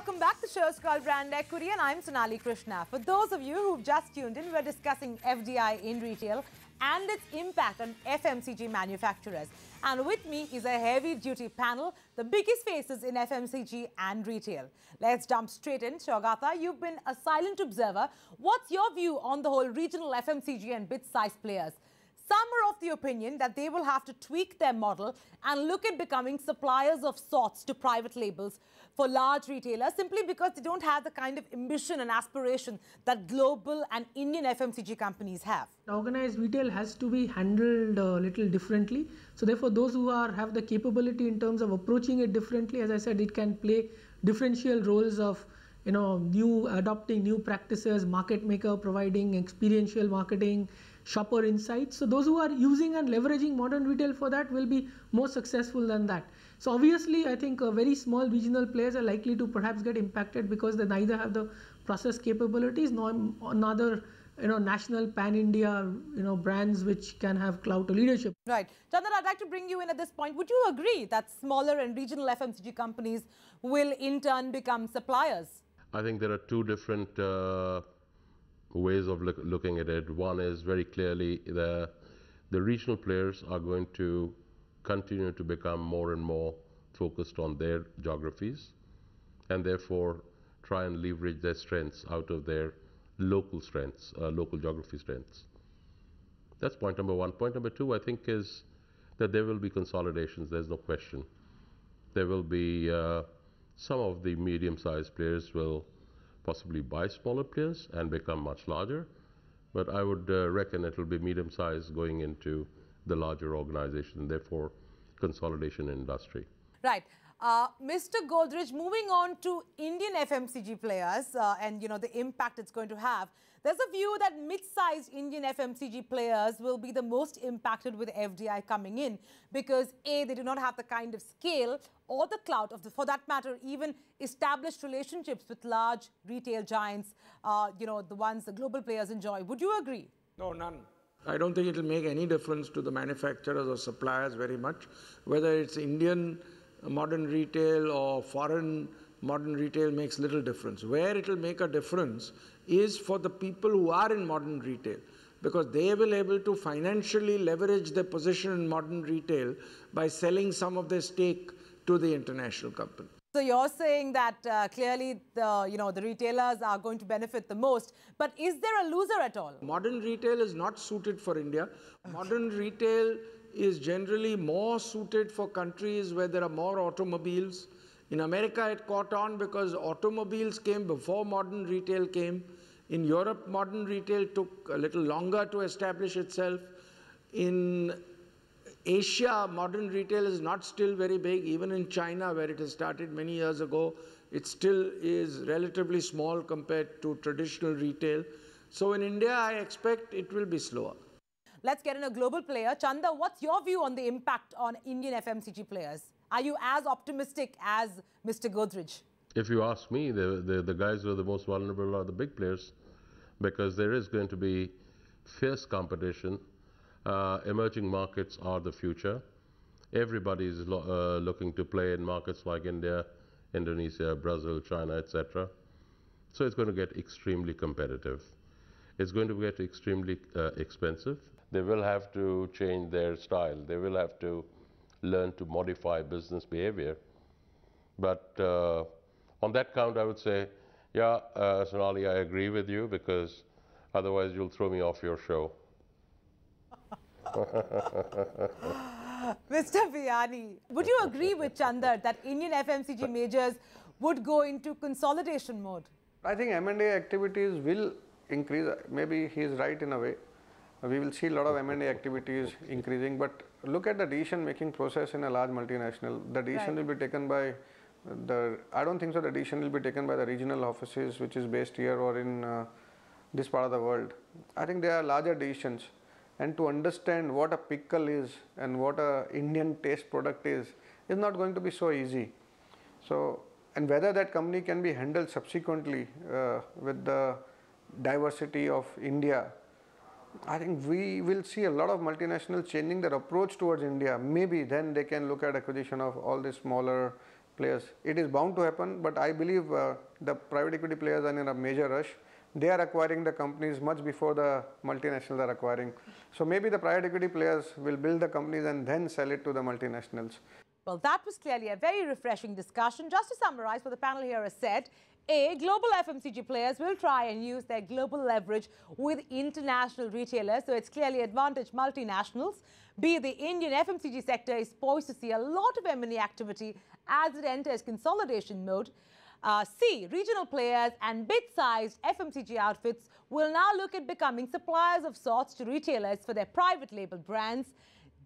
welcome back. The show is called Brand Equity and I'm Sonali Krishna. For those of you who've just tuned in, we're discussing FDI in retail and its impact on FMCG manufacturers. And with me is a heavy-duty panel, the biggest faces in FMCG and retail. Let's jump straight in. Shogatha, you've been a silent observer. What's your view on the whole regional FMCG and bit-sized players? Some are of the opinion that they will have to tweak their model and look at becoming suppliers of sorts to private labels for large retailers simply because they don't have the kind of ambition and aspiration that global and Indian FMCG companies have. Organized retail has to be handled a little differently. So therefore, those who have the capability in terms of approaching it differently, as I said, it can play differential roles of adopting new practices, market maker, providing experiential marketing, shopper insights. So those who are using and leveraging modern retail for that will be more successful than that. So obviously, I think very small regional players are likely to perhaps get impacted because they neither have the process capabilities nor another national pan-India brands which can have clout or leadership. Right. Chandan, I'd like to bring you in at this point. Would you agree that smaller and regional FMCG companies will in turn become suppliers? I think there are two different ways of looking at it. One is very clearly the regional players are going to continue to become more and more focused on their geographies and therefore try and leverage their strengths out of their local strengths, local geography strengths. That's point number one. Point number two, I think, is that there will be consolidations. There's no question. There will be some of the medium-sized players will possibly buy smaller players and become much larger, but I would reckon it will be medium-sized going into the larger organization, therefore consolidation in industry. Right. Mr. Godrej, moving on to Indian FMCG players and the impact it's going to have, there's a view that mid-sized Indian FMCG players will be the most impacted with FDI coming in because A, they do not have the kind of scale or the clout of for that matter, even established relationships with large retail giants, the ones the global players enjoy. Would you agree? No, none. I don't think it will make any difference to the manufacturers or suppliers very much, whether it's Indian modern retail or foreign modern retail makes little difference. Where it will make a difference is for the people who are in modern retail, because they will be able to financially leverage their position in modern retail by selling some of their stake to the international company. So you're saying that clearly the retailers are going to benefit the most, but is there a loser at all? Modern retail is not suited for India. Modern retail is generally more suited for countries where there are more automobiles. In America, it caught on because automobiles came before modern retail came. In Europe, modern retail took a little longer to establish itself. In Asia, modern retail is not still very big. Even in China, where it has started many years ago, it still is relatively small compared to traditional retail. So in India, I expect it will be slower. Let's get in a global player. Chanda, what's your view on the impact on Indian FMCG players? Are you as optimistic as Mr. Godrej? If you ask me, the guys who are the most vulnerable are the big players because there is going to be fierce competition. Emerging markets are the future. Everybody is looking to play in markets like India, Indonesia, Brazil, China, etc. So it's going to get extremely competitive. It's going to get extremely expensive. They will have to change their style. They will have to learn to modify business behavior. But on that count, I would say, yeah, Sonali, I agree with you because otherwise you'll throw me off your show. Mr. Biyani, would you agree with Chandar that Indian FMCG majors would go into consolidation mode? I think M&A activities will increase. Maybe he is right in a way. We will see a lot of M&A activities increasing, but look at the decision-making process in a large multinational. The decision will be taken by I don't think so the decision will be taken by the regional offices which is based here or in this part of the world. I think there are larger decisions, and to understand what a pickle is and what a Indian taste product is not going to be so easy. So, and whether that company can be handled subsequently with the diversity of India, I think we will see a lot of multinationals changing their approach towards India. Maybe then they can look at acquisition of all the smaller players. It is bound to happen, but I believe the private equity players are in a major rush. They are acquiring the companies much before the multinationals are acquiring. So maybe the private equity players will build the companies and then sell it to the multinationals. Well, that was clearly a very refreshing discussion. Just to summarize what the panel here has said, A, global FMCG players will try and use their global leverage with international retailers, so it's clearly advantage multinationals. B, the Indian FMCG sector is poised to see a lot of M&A activity as it enters consolidation mode. C, regional players and bit-sized FMCG outfits will now look at becoming suppliers of sorts to retailers for their private label brands.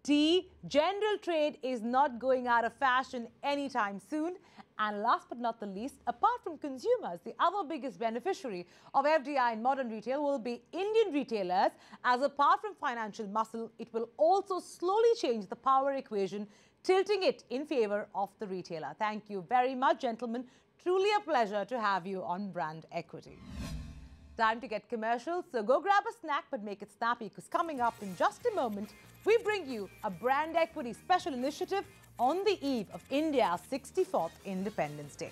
D, general trade is not going out of fashion anytime soon. And last but not the least, apart from consumers, the other biggest beneficiary of FDI in modern retail will be Indian retailers, as apart from financial muscle, it will also slowly change the power equation, tilting it in favor of the retailer. Thank you very much, gentlemen. Truly a pleasure to have you on Brand Equity. Time to get commercials, so go grab a snack, but make it snappy, because coming up in just a moment, we bring you a Brand Equity special initiative on the eve of India's 64th Independence Day.